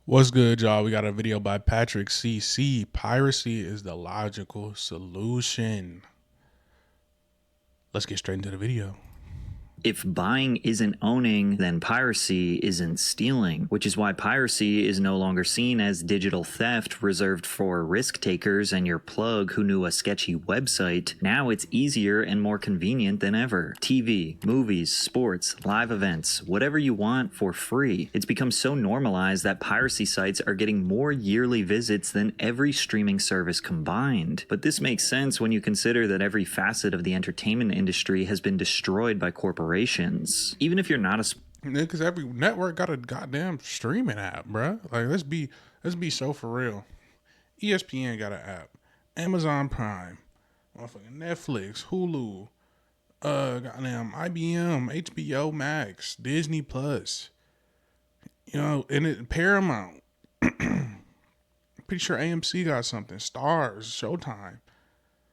What's good, y'all? We got a video by Patrick CC. Piracy is the logical solution. Let's get straight into the video. If buying isn't owning, then piracy isn't stealing, which is why piracy is no longer seen as digital theft reserved for risk takers and your plug who knew a sketchy website. Now it's easier and more convenient than ever. TV, movies, sports, live events, whatever you want for free. It's become so normalized that piracy sites are getting more yearly visits than every streaming service combined. But this makes sense when you consider that every facet of the entertainment industry has been destroyed by corporations. Even if you're not a Because every network got a goddamn streaming app, bruh. Like, let's be so for real. ESPN got an app. Amazon Prime. Motherfucking Netflix. Hulu. Goddamn IBM. HBO Max. Disney Plus. You know, and Paramount. Pretty sure AMC got something. Stars. Showtime.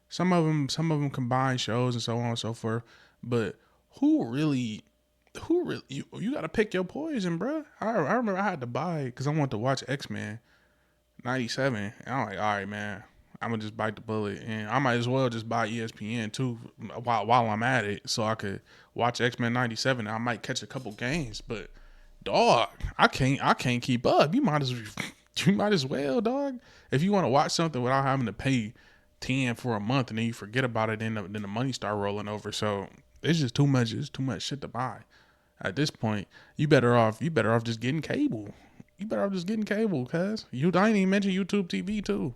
Some of them combine shows and so on and so forth. But who really you got to pick your poison, bro. I remember I had to buy because I wanted to watch X-Men 97, and I'm like, all right, man, I'm gonna just bite the bullet, and I might as well just buy ESPN too while I'm at it, so I could watch X-Men 97. I might catch a couple games, but dog, I can't keep up. You might as well, dog. If you want to watch something without having to pay 10 for a month and then you forget about it, and then the money start rolling over. So it's just too much. It's too much shit to buy. At this point, you better off just getting cable. You better off just getting cable, cuz. I ain't even mention YouTube TV too.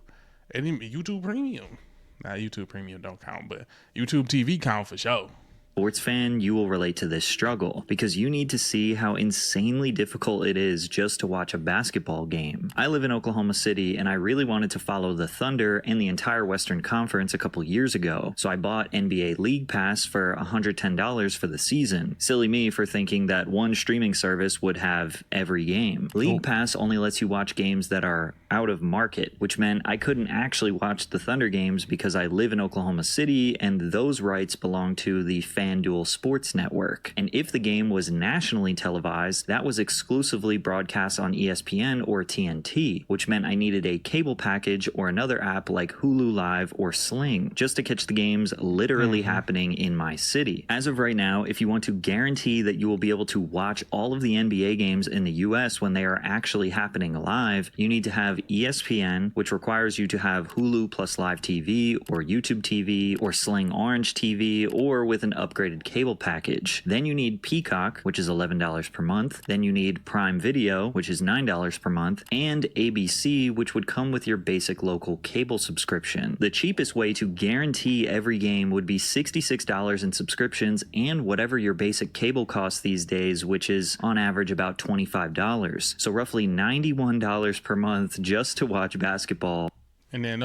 And then YouTube Premium. Nah, YouTube Premium don't count, but YouTube TV count for sure. sports fan, you will relate to this struggle because you need to see how insanely difficult it is just to watch a basketball game. I live in Oklahoma City and I really wanted to follow the Thunder and the entire Western Conference a couple years ago, so I bought NBA League Pass for $110 for the season. Silly me for thinking that one streaming service would have every game. League Pass only lets you watch games that are out of market, which meant I couldn't actually watch the Thunder games because I live in Oklahoma City and those rights belong to the FanDuel Sports Network. And if the game was nationally televised, that was exclusively broadcast on ESPN or TNT, which meant I needed a cable package or another app like Hulu Live or Sling just to catch the games literally happening in my city. As of right now, if you want to guarantee that you will be able to watch all of the NBA games in the US when they are actually happening live, you need to have ESPN, which requires you to have Hulu plus Live TV or YouTube TV or Sling Orange TV or with an upgraded cable package. Then you need Peacock, which is $11 per month. Then you need Prime Video, which is $9 per month, and ABC, which would come with your basic local cable subscription. The cheapest way to guarantee every game would be $66 in subscriptions and whatever your basic cable costs these days, which is on average about $25. So roughly $91 per month just to watch basketball. And then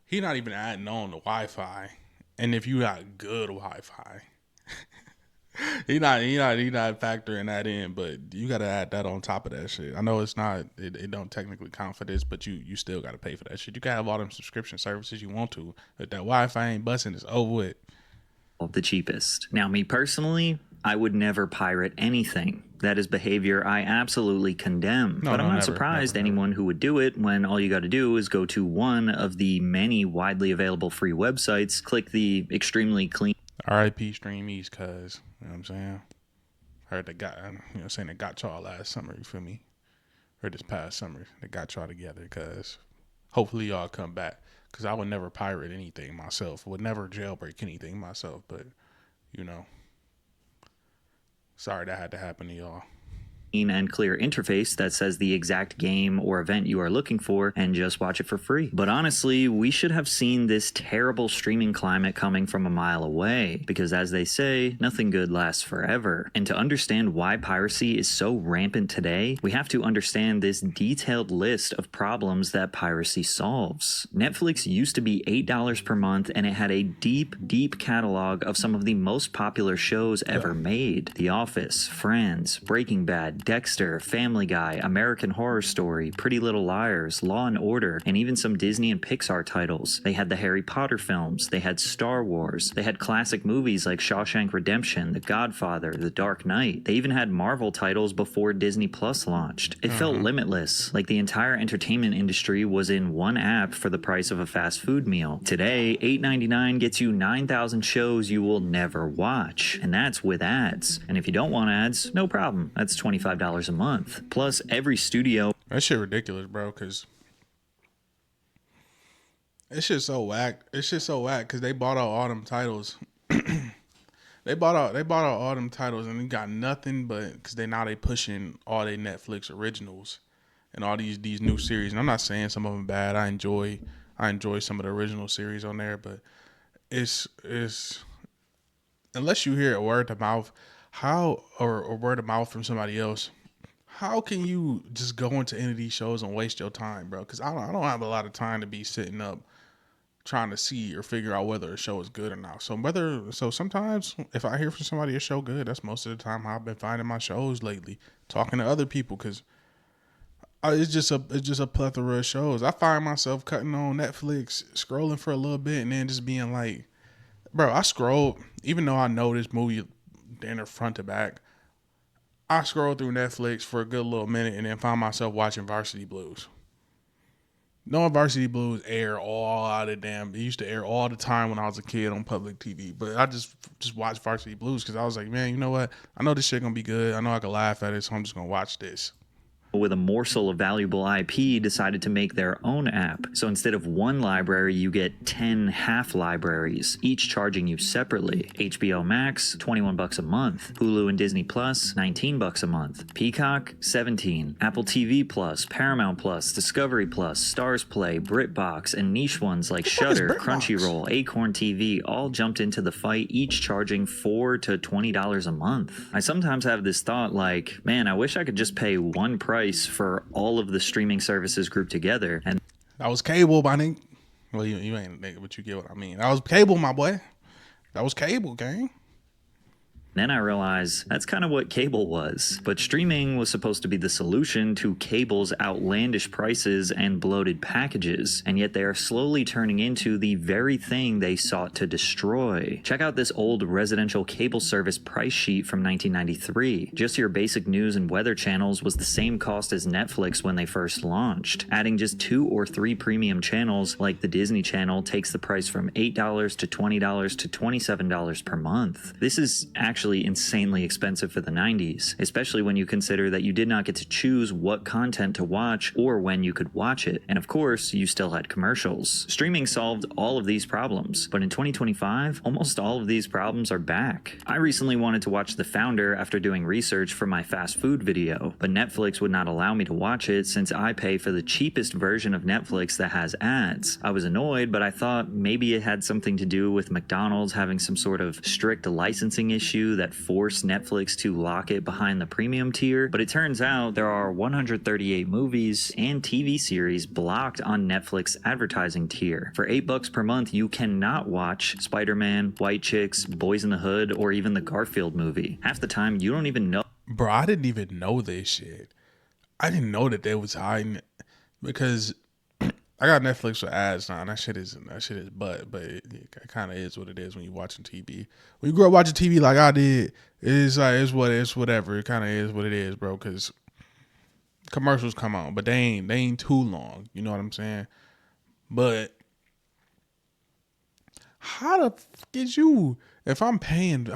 he not even adding on the Wi-Fi. And if you got good Wi-Fi, he not factoring that in, but you gotta add that on top of that shit. I know it don't technically count for this, but you still gotta pay for that shit. You can have all them subscription services you want to, but that Wi-Fi ain't busting, it's over with. The cheapest. Now, me personally, I would never pirate anything. That is behavior I absolutely condemn. But I'm not surprised anyone who would do it when all you got to do is go to one of the many widely available free websites, click the extremely clean RIP Stream East, cuz, you know what I'm saying? Heard they got, they got y'all last summer, you feel me? Heard this past summer, they got y'all together, cuz hopefully y'all come back. Cuz I would never pirate anything myself, would never jailbreak anything myself, but, sorry that had to happen to y'all. And clear interface that says the exact game or event you are looking for and just watch it for free. But honestly, we should have seen this terrible streaming climate coming from a mile away, because as they say, nothing good lasts forever. And to understand why piracy is so rampant today, we have to understand this detailed list of problems that piracy solves. Netflix used to be $8 per month and it had a deep catalog of some of the most popular shows ever made. The Office, Friends, Breaking Bad, had Dexter, Family Guy, American Horror Story, Pretty Little Liars, Law and Order, and even some Disney and Pixar titles. They had the Harry Potter films, they had Star Wars, they had classic movies like Shawshank Redemption, The Godfather, The Dark Knight. They even had Marvel titles before Disney Plus launched. It felt limitless, like the entire entertainment industry was in one app for the price of a fast food meal. Today, $8.99 gets you 9,000 shows you will never watch, and that's with ads. And if you don't want ads, no problem. That's $25 a month. Plus, every studio... That shit ridiculous, bro, because it's just so whack. It's just so whack because they bought out all them titles. They bought out all them titles and they got nothing but because they pushing all their Netflix originals and all these new series. And I'm not saying some of them bad. I enjoy some of the original series on there, but it's unless you hear a word of mouth, or word of mouth from somebody else, how can you just go into any of these shows and waste your time, bro? Because I don't have a lot of time to be sitting up trying to see or figure out whether a show is good or not. So sometimes if I hear from somebody a show good, that's most of the time how I've been finding my shows lately, talking to other people, because it's just a plethora of shows. I find myself cutting on Netflix, scrolling for a little bit, and then just being like, bro, I scrolled, even though I know this movie dinner front to back, I scrolled through Netflix for a good little minute and then found myself watching Varsity Blues. Knowing Varsity Blues air all out of it used to air all the time when I was a kid on public TV. But I just watched Varsity Blues because I was like, man, you know what? I know this shit gonna be good. I know I can laugh at it, so I'm just gonna watch this. With a morsel of valuable IP, decided to make their own app. So instead of one library, you get 10 half libraries, each charging you separately. HBO Max, $21 a month. Hulu and Disney Plus, $19 a month. Peacock, $17. Apple TV Plus, Paramount Plus, Discovery Plus, Stars Play, BritBox, and niche ones like Shudder, Crunchyroll, Acorn TV all jumped into the fight, each charging $4 to $20 a month. I sometimes have this thought like, man, I wish I could just pay one price for all of the streaming services grouped together. And that was cable, my nigga. Well, you ain't a nigga, but you get what I mean. That was cable, my boy. That was cable, gang. then I realized that's kind of what cable was. But streaming was supposed to be the solution to cable's outlandish prices and bloated packages, and yet they are slowly turning into the very thing they sought to destroy. Check out this old residential cable service price sheet from 1993. Just your basic news and weather channels was the same cost as Netflix when they first launched. Adding just 2 or 3 premium channels like the Disney Channel takes the price from $8 to $20 to $27 per month. This is actually insanely expensive for the 90s, especially when you consider that you did not get to choose what content to watch or when you could watch it. And of course, you still had commercials. Streaming solved all of these problems, but in 2025, almost all of these problems are back. I recently wanted to watch The Founder after doing research for my fast food video, but Netflix would not allow me to watch it since I pay for the cheapest version of Netflix that has ads. I was annoyed, but I thought maybe it had something to do with McDonald's having some sort of strict licensing issue that forced Netflix to lock it behind the premium tier, but it turns out there are 138 movies and TV series blocked on Netflix advertising tier. For $8 per month, you cannot watch Spider-Man, White Chicks, Boys in the Hood, or even the Garfield movie. Half the time, you don't even know. Bro, I didn't even know this shit. I didn't know that they was hiding it because I got Netflix with ads now. And that shit is but it kind of is what it is when you're watching TV. When you grew up watching TV like I did, it's whatever. It kind of is what it is, bro. Because commercials come on, but they ain't too long. You know what I'm saying? But how the fuck is you? If I'm paying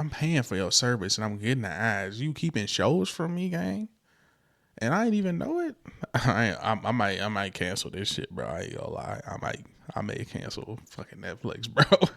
for your service and I'm getting the ads, you keeping shows from me, gang? And I ain't even know it. I might cancel this shit, bro. I ain't gonna lie. I may cancel fucking Netflix, bro.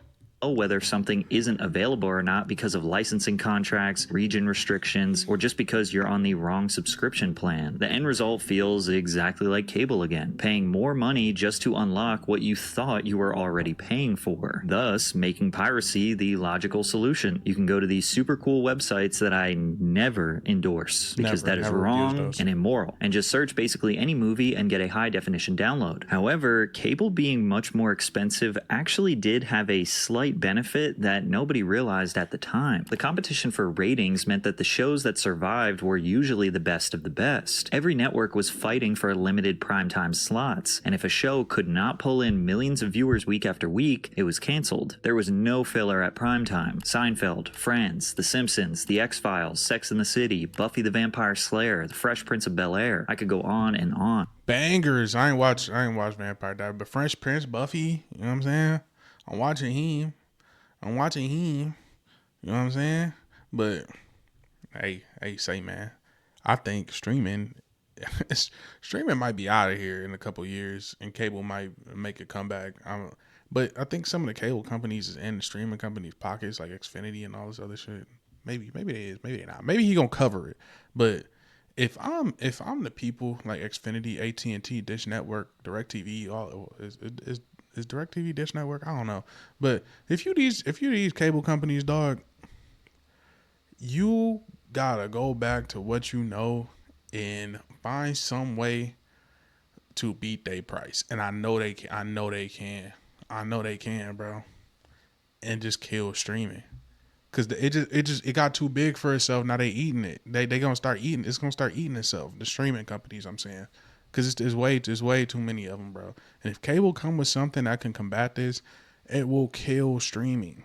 Whether something isn't available or not because of licensing contracts, region restrictions, or just because you're on the wrong subscription plan. The end result feels exactly like cable again, paying more money just to unlock what you thought you were already paying for, thus making piracy the logical solution. You can go to these super cool websites that I never endorse because that is wrong and immoral, and just search basically any movie and get a high definition download. However, cable being much more expensive actually did have a slight great benefit that nobody realized at the time. The competition for ratings meant that the shows that survived were usually the best of the best. Every network was fighting for limited primetime slots, and if a show could not pull in millions of viewers week after week, it was canceled. There was no filler at primetime. Seinfeld, Friends, The Simpsons, The X-Files, Sex and the City, Buffy the Vampire Slayer, The Fresh Prince of Bel-Air. I could go on and on. Bangers. I ain't watch Vampire Diaries, but Fresh Prince, Buffy, you know what I'm saying? I'm watching him. You know what I'm saying? But hey, say man, I think streaming might be out of here in a couple years, and cable might make a comeback. But I think some of the cable companies is in the streaming companies' pockets, like Xfinity and all this other shit. Maybe they is, maybe they not. Maybe he gonna cover it. But if I'm the people like Xfinity, AT&T, Dish Network, DirecTV, all is DirecTV Dish Network? I don't know. But if you these cable companies, dog, you gotta go back to what you know and find some way to beat their price. And I know they can, bro. And just kill streaming. Cause it got too big for itself. Now they eating it. They gonna start eating. It's gonna start eating itself. The streaming companies, I'm saying, cause it's way too many of them, bro. And if cable come with something that can combat this, it will kill streaming.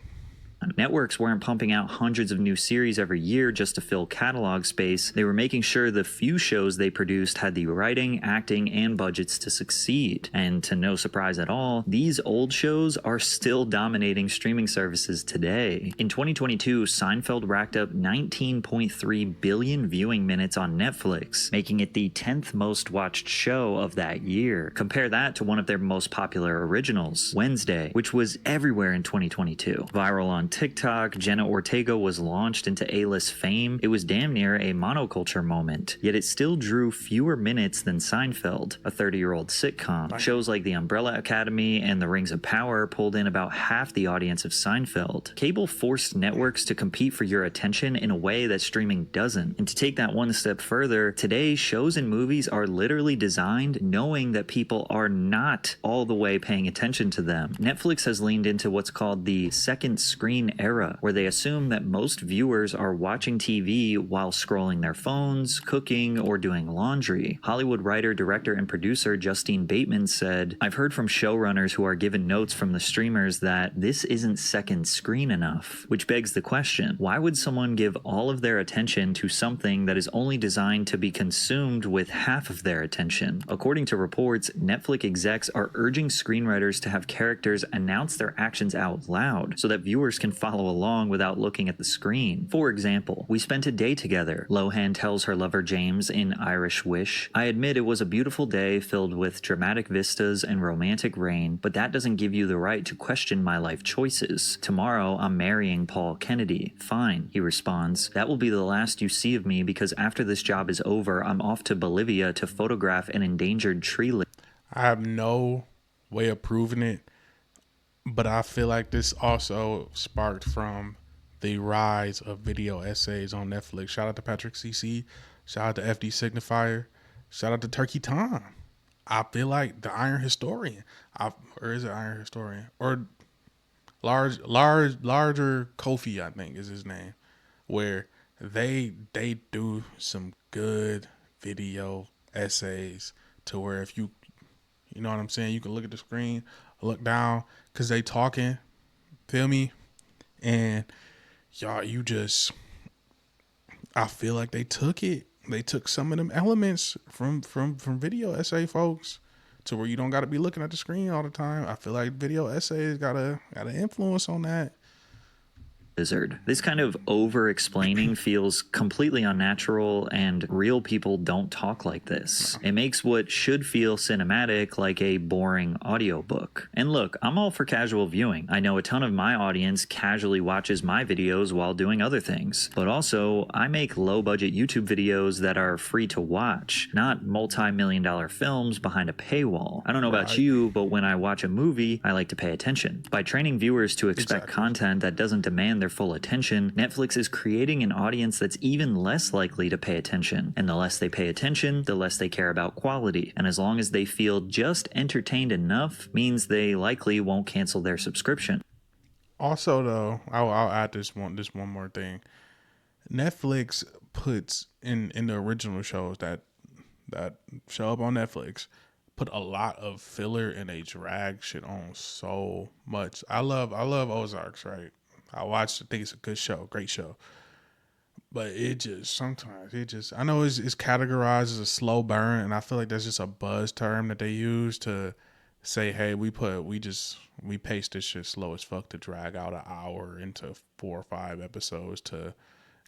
Networks weren't pumping out hundreds of new series every year just to fill catalog space. They were making sure the few shows they produced had the writing, acting, and budgets to succeed. And to no surprise at all, these old shows are still dominating streaming services today. In 2022, Seinfeld racked up 19.3 billion viewing minutes on Netflix, making it the 10th most watched show of that year. Compare that to one of their most popular originals, Wednesday, which was everywhere in 2022. Viral on TikTok, Jenna Ortega was launched into A-list fame. It was damn near a monoculture moment, yet it still drew fewer minutes than Seinfeld, a 30-year-old sitcom. Shows like The Umbrella Academy and The Rings of Power pulled in about half the audience of Seinfeld. Cable forced networks to compete for your attention in a way that streaming doesn't. And to take that one step further, today shows and movies are literally designed knowing that people are not all the way paying attention to them. Netflix has leaned into what's called the second screen era, where they assume that most viewers are watching TV while scrolling their phones, cooking, or doing laundry. Hollywood writer, director, and producer Justine Bateman said, "I've heard from showrunners who are given notes from the streamers that this isn't second screen enough," which begs the question, why would someone give all of their attention to something that is only designed to be consumed with half of their attention? According to reports, Netflix execs are urging screenwriters to have characters announce their actions out loud so that viewers can follow along without looking at the screen. For example, "We spent a day together," Lohan tells her lover James in Irish Wish. "I admit it was a beautiful day filled with dramatic vistas and romantic rain, but that doesn't give you the right to question my life choices. Tomorrow I'm marrying Paul Kennedy." "Fine," he responds. "That will be the last you see of me because after this job is over, I'm off to Bolivia to photograph an endangered tree." I have no way of proving it, but I feel like this also sparked from the rise of video essays on Netflix. Shout out to Patrick CC. Shout out to FD Signifier. Shout out to Turkey Tom. I feel like the Iron Historian. Or is it Iron Historian? Or larger Kofi, I think is his name. Where they do some good video essays to where if you know what I'm saying, you can look at the screen, look down, cause they talking, feel me, and y'all, I feel like they took some of them elements from video essay folks to where you don't got to be looking at the screen all the time. I feel like video essays got an influence on that. This kind of over-explaining feels completely unnatural, and real people don't talk like this. It makes what should feel cinematic like a boring audiobook. And look, I'm all for casual viewing. I know a ton of my audience casually watches my videos while doing other things. But also, I make low-budget YouTube videos that are free to watch, not multi-million-dollar films behind a paywall. I don't know about you, but when I watch a movie, I like to pay attention. By training viewers to expect content that doesn't demand their full attention, Netflix is creating an audience that's even less likely to pay attention. And the less they pay attention, the less they care about quality. And as long as they feel just entertained enough, means they likely won't cancel their subscription. Also, though, I'll add this one more thing. Netflix puts in the original shows that show up on Netflix put a lot of filler and they drag shit on so much. I love Ozarks, right? I watched. I think it's a good show, great show. But it just sometimes it just I know it's categorized as a slow burn, and I feel like that's just a buzz term that they use to say, hey, we pace this shit slow as fuck to drag out an hour into 4 or 5 episodes to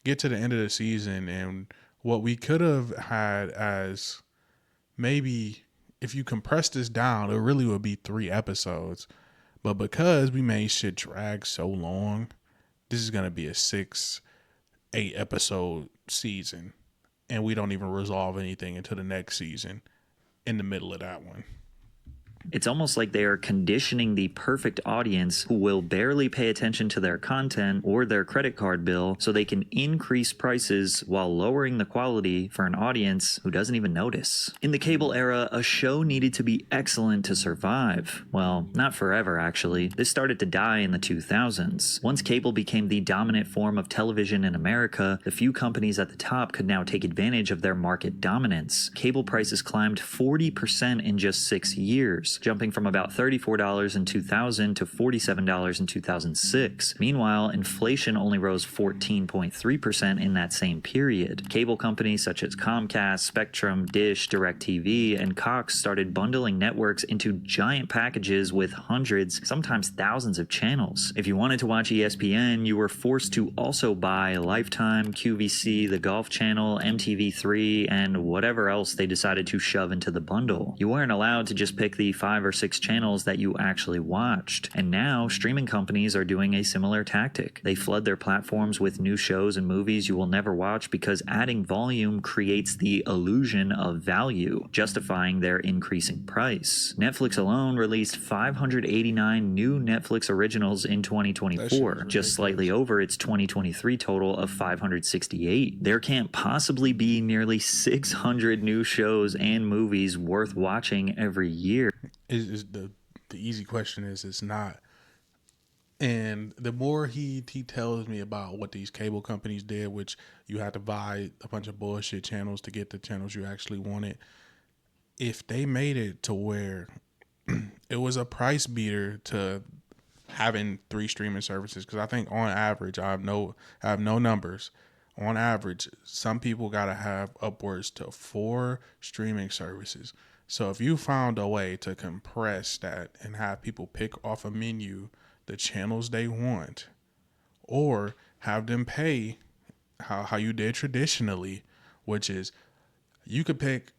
get to the end of the season, and what we could have had as maybe if you compress this down, it really would be 3 episodes. But because we made shit drag so long, this is gonna be a 8 episode season, and we don't even resolve anything until the next season in the middle of that one. It's almost like they are conditioning the perfect audience who will barely pay attention to their content or their credit card bill so they can increase prices while lowering the quality for an audience who doesn't even notice. In the cable era, a show needed to be excellent to survive. Well, not forever actually. This started to die in the 2000s. Once cable became the dominant form of television in America, the few companies at the top could now take advantage of their market dominance. Cable prices climbed 40% in just 6 years, jumping from about $34 in 2000 to $47 in 2006. Meanwhile, inflation only rose 14.3% in that same period. Cable companies such as Comcast, Spectrum, Dish, DirecTV, and Cox started bundling networks into giant packages with hundreds, sometimes thousands of channels. If you wanted to watch ESPN, you were forced to also buy Lifetime, QVC, the Golf Channel, MTV3, and whatever else they decided to shove into the bundle. You weren't allowed to just pick the 5 or 6 channels that you actually watched. And now, streaming companies are doing a similar tactic. They flood their platforms with new shows and movies you will never watch because adding volume creates the illusion of value, justifying their increasing price. Netflix alone released 589 new Netflix originals in 2024, just slightly over its 2023 total of 568. There can't possibly be nearly 600 new shows and movies worth watching every year. Is the easy question is it's not. And the more he tells me about what these cable companies did, which you had to buy a bunch of bullshit channels to get the channels you actually wanted, if they made it to where it was a price beater to having 3 streaming services, because I think on average I have no numbers. On average, some people gotta have upwards to 4 streaming services. So if you found a way to compress that and have people pick off a menu the channels they want, or have them pay how you did traditionally, which is you could pick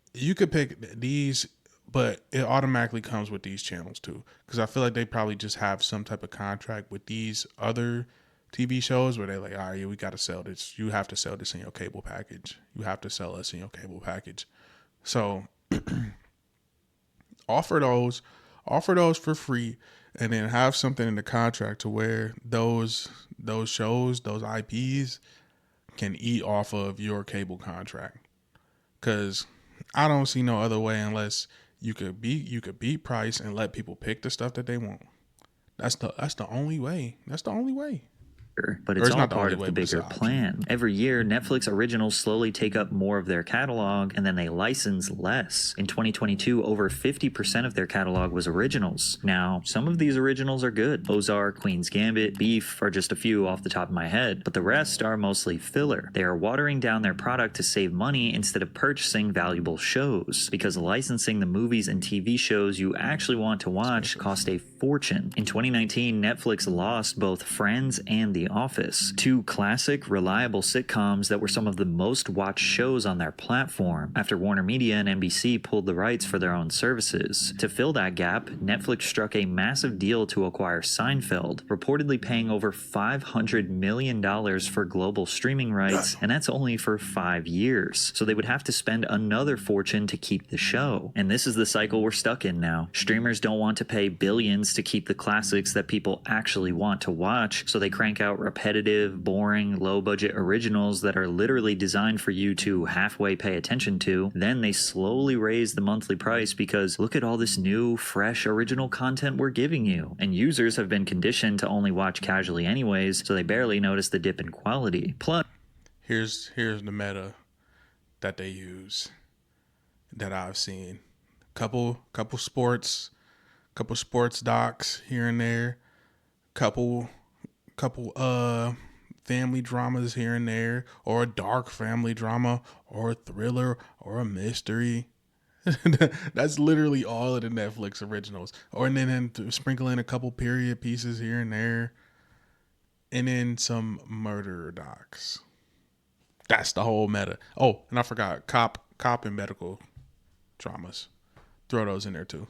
these, but it automatically comes with these channels too. Because I feel like they probably just have some type of contract with these other TV shows where they're like, all right, yeah, we got to sell this. You have to sell this in your cable package. You have to sell us in your cable package. So offer those for free, and then have something in the contract to where those shows, those IPs can eat off of your cable contract. Because I don't see no other way unless you could beat price and let people pick the stuff that they want. That's the only way. That's the only way. But it's all part of the bigger plan. Every year, Netflix originals slowly take up more of their catalog, and then they license less. In 2022, over 50% of their catalog was originals. Now, some of these originals are good. Ozark, Queen's Gambit, Beef are just a few off the top of my head, but the rest are mostly filler. They are watering down their product to save money instead of purchasing valuable shows, because licensing the movies and TV shows you actually want to watch cost a fortune. In 2019, Netflix lost both Friends and The Office, 2 classic, reliable sitcoms that were some of the most watched shows on their platform, after Warner Media and NBC pulled the rights for their own services. To fill that gap, Netflix struck a massive deal to acquire Seinfeld, reportedly paying over $500 million for global streaming rights, and that's only for 5 years. So they would have to spend another fortune to keep the show. And this is the cycle we're stuck in now. Streamers don't want to pay billions to keep the classics that people actually want to watch, so they crank out out repetitive, boring, low-budget originals that are literally designed for you to halfway pay attention to. Then they slowly raise the monthly price because look at all this new, fresh, original content we're giving you. And users have been conditioned to only watch casually anyways, so they barely notice the dip in quality. Plus, Here's the meta that they use that I've seen. Couple sports docs here and there. Couple family dramas here and there, or a dark family drama, or a thriller, or a mystery. That's literally all of the Netflix originals. Or and then sprinkle in a couple period pieces here and there, and then some murder docs. That's the whole meta. Oh, and I forgot cop and medical dramas. Throw those in there too.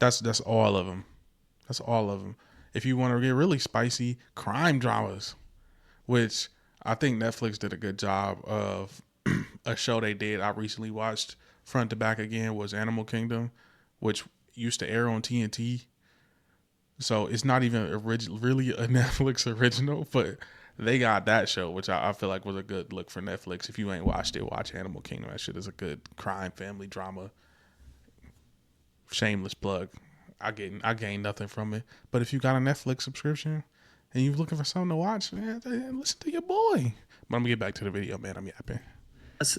That's all of them. That's all of them. If you want to get really spicy, crime dramas, which I think Netflix did a good job of. A show they did I recently watched front to back again was Animal Kingdom, which used to air on TNT. So it's not even really a Netflix original, but they got that show, which I feel like was a good look for Netflix. If you ain't watched it, watch Animal Kingdom. That shit is a good crime family drama. Shameless plug. I gain nothing from it. But if you got a Netflix subscription and you're looking for something to watch, man, listen to your boy. But I'm gonna get back to the video, man. I'm yapping.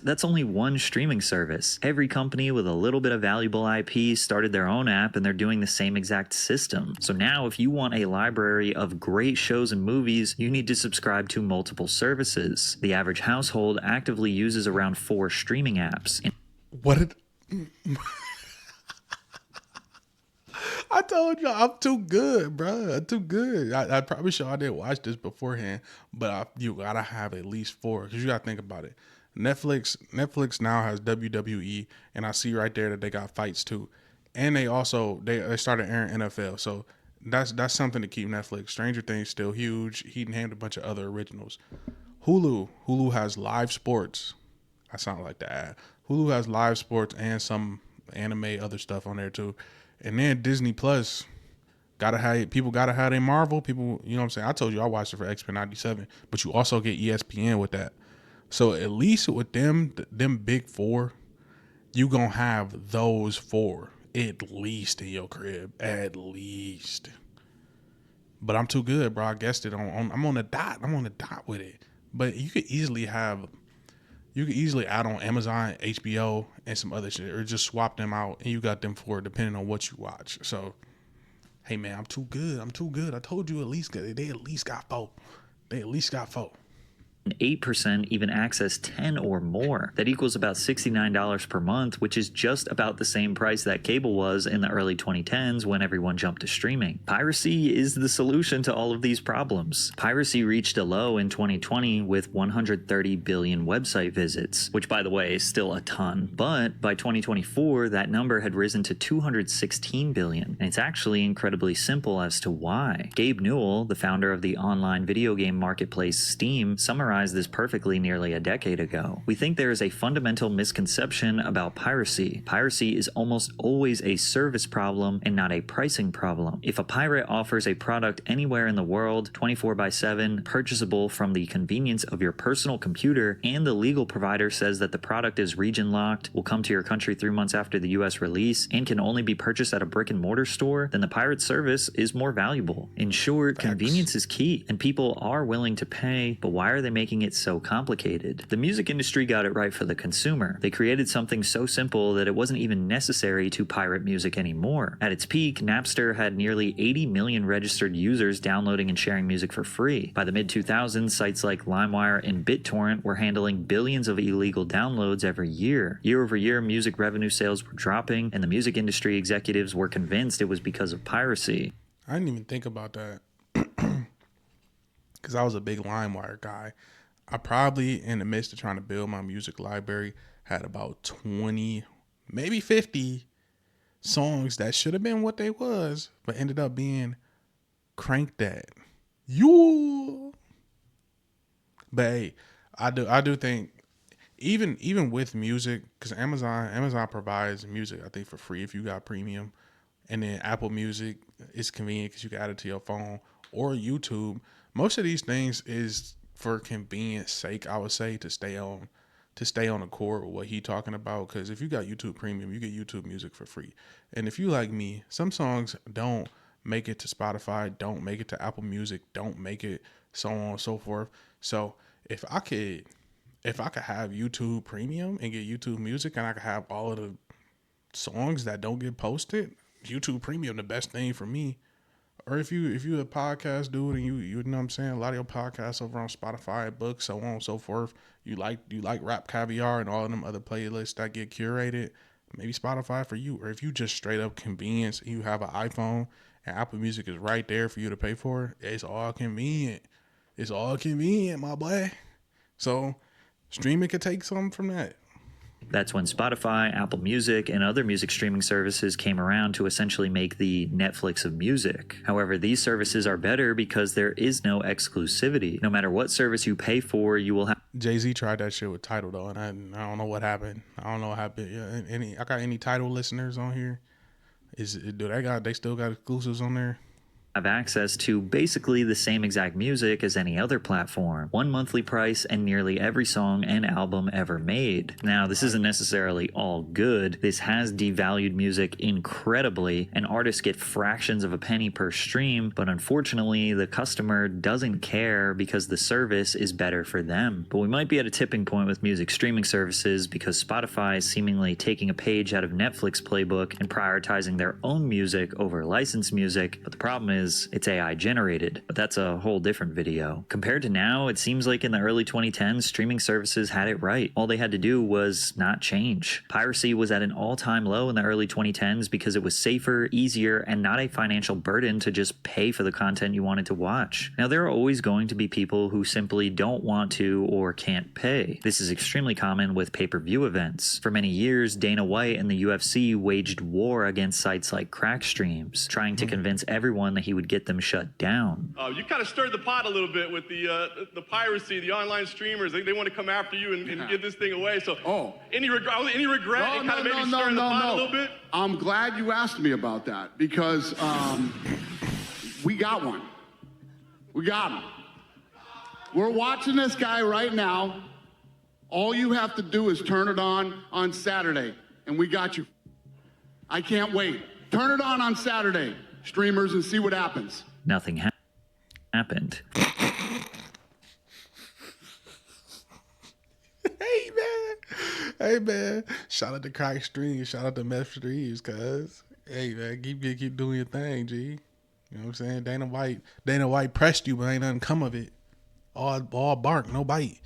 that's only one streaming service. Every company with a little bit of valuable IP started their own app, and they're doing the same exact system. So now if you want a library of great shows and movies, you need to subscribe to multiple services. The average household actively uses around 4 streaming apps. What did I told you I'm too good, bro. I'm too good. I probably sure I didn't watch this beforehand, but you gotta have at least 4 because you gotta think about it. Netflix now has WWE, and I see right there that they got fights too, and they started airing NFL, so that's something to keep Netflix. Stranger Things still huge. He named a bunch of other originals. Hulu has live sports. I sound like the ad. Hulu has live sports and some anime other stuff on there too. And then Disney Plus gotta have their Marvel. People, you know what I'm saying? I told you I watched it for X-Men 97, but you also get ESPN with that. So at least with them big 4, you gonna have those 4 at least in your crib. At least. But I'm too good, bro. I guessed it I'm on the dot. I'm on the dot with it. But you could easily add on Amazon, HBO, and some other shit, or just swap them out, and you got them 4 depending on what you watch. So, hey man, I'm too good. I told you they at least got 4. They at least got 4. 8% even access 10 or more. That equals about $69 per month, which is just about the same price that cable was in the early 2010s when everyone jumped to streaming. Piracy is the solution to all of these problems. Piracy reached a low in 2020 with 130 billion website visits, which by the way is still a ton. But by 2024, that number had risen to 216 billion. And it's actually incredibly simple as to why. Gabe Newell, the founder of the online video game marketplace Steam, summarized this perfectly nearly a decade ago. We think there is a fundamental misconception about piracy. Piracy is almost always a service problem and not a pricing problem. If a pirate offers a product anywhere in the world, 24/7, purchasable from the convenience of your personal computer, and the legal provider says that the product is region locked, will come to your country 3 months after the US release, and can only be purchased at a brick and mortar store, then the pirate service is more valuable. In short, convenience is key, and people are willing to pay, but why are they making it so complicated? The music industry got it right for the consumer. They created something so simple that it wasn't even necessary to pirate music anymore. At its peak, Napster had nearly 80 million registered users downloading and sharing music for free. By the mid-2000s, sites like LimeWire and BitTorrent were handling billions of illegal downloads every year. Year over year, music revenue sales were dropping, and the music industry executives were convinced it was because of piracy. I didn't even think about that because I was a big LimeWire guy. I probably, in the midst of trying to build my music library, had about 20, maybe 50 songs that should have been what they was, but ended up being cranked at. You. But hey, I do think even with music, because Amazon provides music I think for free if you got premium, and then Apple Music is convenient because you can add it to your phone or YouTube. most of these things is for convenience sake. I would say to stay on the core with what he talking about. Because if you got YouTube Premium, you get YouTube Music for free. And if you like me, some songs don't make it to Spotify, don't make it to Apple Music, don't make it so on and so forth. So if I could have YouTube Premium and get YouTube Music, and I could have all of the songs that don't get posted, YouTube Premium the best thing for me. Or if you a podcast dude and you know what I'm saying, a lot of your podcasts over on Spotify, books, so on and so forth. You like Rap Caviar and all of them other playlists that get curated. Maybe Spotify for you. Or if you just straight up convenience, you have an iPhone and Apple Music is right there for you to pay for. It's all convenient. It's all convenient, my boy. So streaming could take something from that. That's when Spotify, Apple Music, and other music streaming services came around to essentially make the Netflix of music. However, these services are better because there is no exclusivity. No matter what service you pay for, you will have... Jay-Z tried that shit with Tidal though, and I don't know what happened. I don't know what happened. Yeah, I got any Tidal listeners on here? They still got exclusives on there? Have access to basically the same exact music as any other platform. One monthly price and nearly every song and album ever made. Now, this isn't necessarily all good. This has devalued music incredibly, and artists get fractions of a penny per stream, but unfortunately, the customer doesn't care because the service is better for them. But we might be at a tipping point with music streaming services because Spotify is seemingly taking a page out of Netflix playbook and prioritizing their own music over licensed music, but the problem is it's AI generated, but that's a whole different video. Compared to now, it seems like in the early 2010s, streaming services had it right. All they had to do was not change. Piracy was at an all-time low in the early 2010s because it was safer, easier, and not a financial burden to just pay for the content you wanted to watch. Now, there are always going to be people who simply don't want to or can't pay. This is extremely common with pay-per-view events. For many years, Dana White and the UFC waged war against sites like crack streams, trying to convince everyone that he would get them shut down. You kind of stirred the pot a little bit with the piracy, the online streamers. They want to come after you and give this thing away. So, any regret? Kind of maybe stirring the pot a little bit. I'm glad you asked me about that because we got one. We got him. We're watching this guy right now. All you have to do is turn it on Saturday, and we got you. I can't wait. Turn it on Saturday, streamers, and see what happens. Nothing happened. Hey man, shout out to crack streams, shout out to meth streams, cuz. Hey man, keep doing your thing, G. You know what I'm saying? Dana White pressed you, but ain't nothing come of it. All bark, no bite.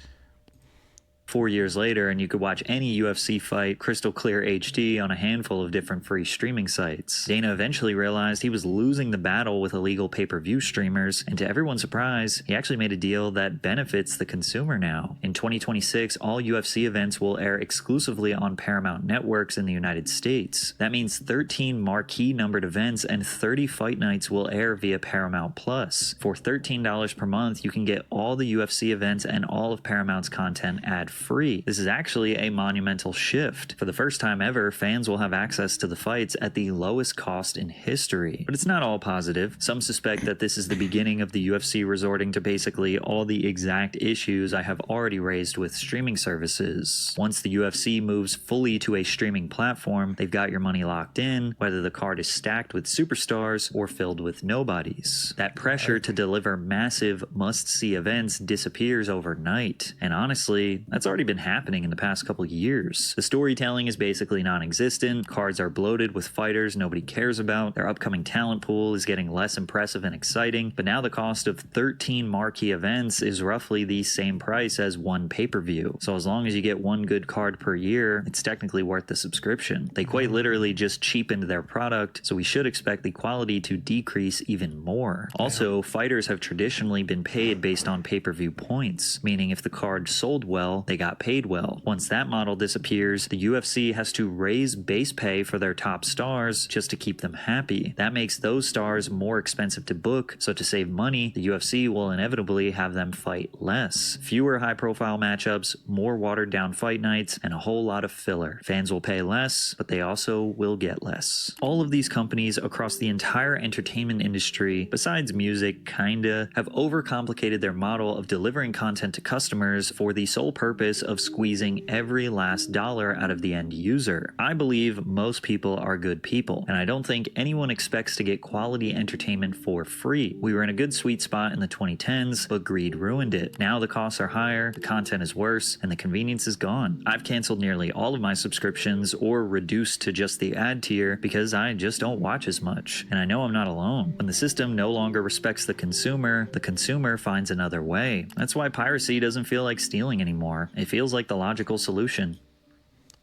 4 years later, and you could watch any UFC fight crystal clear HD on a handful of different free streaming sites. Dana eventually realized he was losing the battle with illegal pay-per-view streamers, and to everyone's surprise, he actually made a deal that benefits the consumer now. In 2026, all UFC events will air exclusively on Paramount networks in the United States. That means 13 marquee numbered events and 30 fight nights will air via Paramount Plus. For $13 per month, you can get all the UFC events and all of Paramount's content ad-free. This is actually a monumental shift. For the first time ever, fans will have access to the fights at the lowest cost in history. But it's not all positive. Some suspect that this is the beginning of the UFC resorting to basically all the exact issues I have already raised with streaming services. Once the UFC moves fully to a streaming platform, they've got your money locked in, whether the card is stacked with superstars or filled with nobodies. That pressure to deliver massive must-see events disappears overnight. And honestly, that's already been happening in the past couple years. The storytelling is basically non-existent, cards are bloated with fighters nobody cares about, their upcoming talent pool is getting less impressive and exciting, but now the cost of 13 marquee events is roughly the same price as one pay-per-view. So as long as you get one good card per year, it's technically worth the subscription. They quite literally just cheapened their product, so we should expect the quality to decrease even more. Also, fighters have traditionally been paid based on pay-per-view points, meaning if the card sold well, they they got paid well. Once that model disappears, the UFC has to raise base pay for their top stars just to keep them happy. That makes those stars more expensive to book, so to save money, the UFC will inevitably have them fight less. Fewer high-profile matchups, more watered-down fight nights, and a whole lot of filler. Fans will pay less, but they also will get less. All of these companies across the entire entertainment industry, besides music, kinda, have overcomplicated their model of delivering content to customers for the sole purpose of squeezing every last dollar out of the end user. I believe most people are good people, and I don't think anyone expects to get quality entertainment for free. We were in a good sweet spot in the 2010s, but greed ruined it. Now the costs are higher, the content is worse, and the convenience is gone. I've canceled nearly all of my subscriptions or reduced to just the ad tier because I just don't watch as much. And I know I'm not alone. When the system no longer respects the consumer finds another way. That's why piracy doesn't feel like stealing anymore. It feels like the logical solution.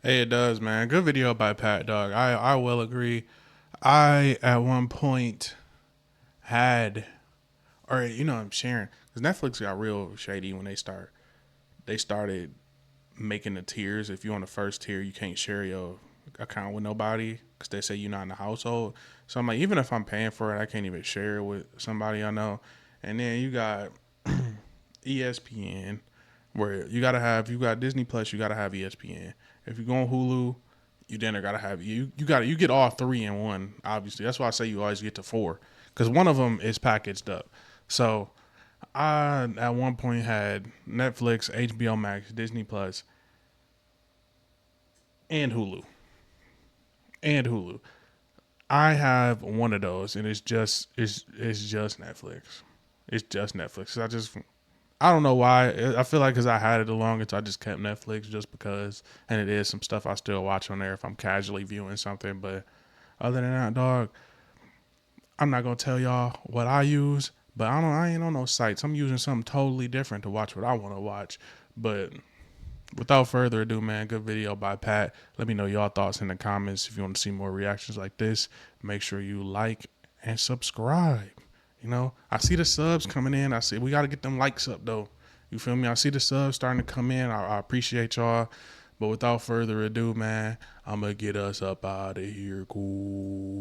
Hey, it does, man. Good video by Pat, dog. I will agree. I, at one point, had, or, I'm sharing, because Netflix got real shady when they started making the tiers. If you're on the first tier, you can't share your account with nobody because they say you're not in the household. So I'm like, even if I'm paying for it, I can't even share it with somebody I know. And then you got ESPN, where you got Disney Plus, you gotta have ESPN. If you go on Hulu, you then gotta have you get all three in one. Obviously, that's why I say you always get to four, because one of them is packaged up. So I at one point had Netflix, HBO Max, Disney Plus, and Hulu. I have one of those, and it's just Netflix. It's just Netflix. I don't know why. I feel like because I had it the longest, I just kept Netflix just because. And it is some stuff I still watch on there if I'm casually viewing something. But other than that, dog, I'm not gonna tell y'all what I use. But I ain't on those sites. I'm using something totally different to watch what I want to watch. But without further ado, man, good video by Pat. Let me know y'all thoughts in the comments. If you want to see more reactions like this, make sure you like and subscribe. I see the subs coming in. I see we got to get them likes up, though. You feel me? I see the subs starting to come in. I appreciate y'all. But without further ado, man, I'm going to get us up out of here. Cool.